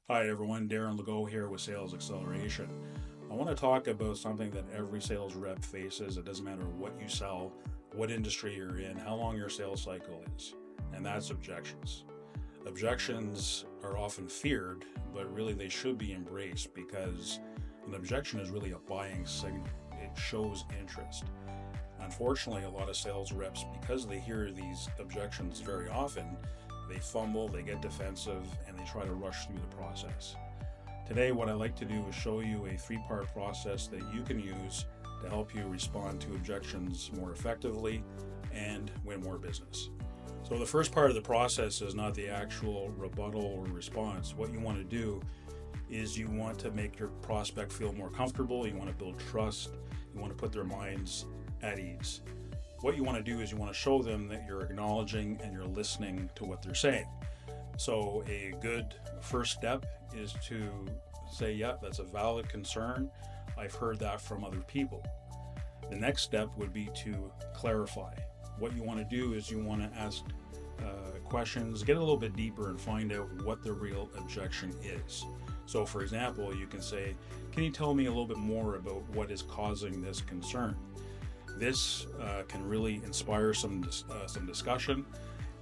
Hi everyone, Darren Legault here with Sales Acceleration. I want to talk about something that every sales rep faces. It doesn't matter what you sell, what industry you're in, how long your sales cycle is, and that's objections. Objections are often feared, but really they should be embraced because an objection is really a buying signal. It shows interest. Unfortunately, a lot of sales reps, because they hear these objections very often, they fumble, they get defensive, and they try to rush through the process. Today, what I like to do is show you a three-part process that you can use to help you respond to objections more effectively and win more business. So the first part of the process is not the actual rebuttal or response. What you want to do is you want to make your prospect feel more comfortable, you want to build trust, you want to put their minds at ease. What you want to do is you want to show them that you're acknowledging and you're listening to what they're saying. So a good first step is to say, yeah, that's a valid concern. I've heard that from other people. The next step would be to clarify. What you want to do is you want to ask questions, get a little bit deeper and find out what the real objection is. So for example, you can say, can you tell me a little bit more about what is causing this concern? This can really inspire some discussion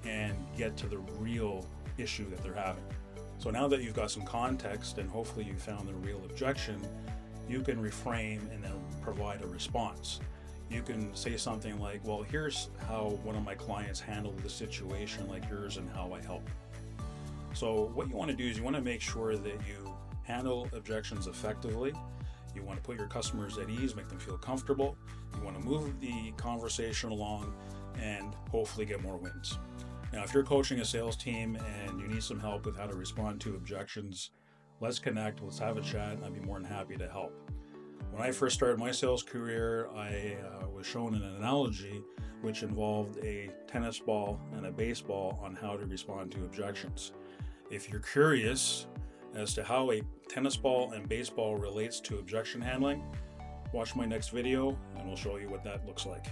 and get to the real issue that they're having. So now that you've got some context and hopefully you found the real objection, you can reframe and then provide a response. You can say something like, well, here's how one of my clients handled the situation like yours and how I help. So what you want to do is you want to make sure that you handle objections effectively. You want to put your customers at ease, make them feel comfortable. You want to move the conversation along and hopefully get more wins. Now, if you're coaching a sales team and you need some help with how to respond to objections, let's connect, let's have a chat, and I'd be more than happy to help. When I first started my sales career, I was shown an analogy which involved a tennis ball and a baseball on how to respond to objections. If you're curious as to how a tennis ball and baseball relates to objection handling, watch my next video and we'll show you what that looks like.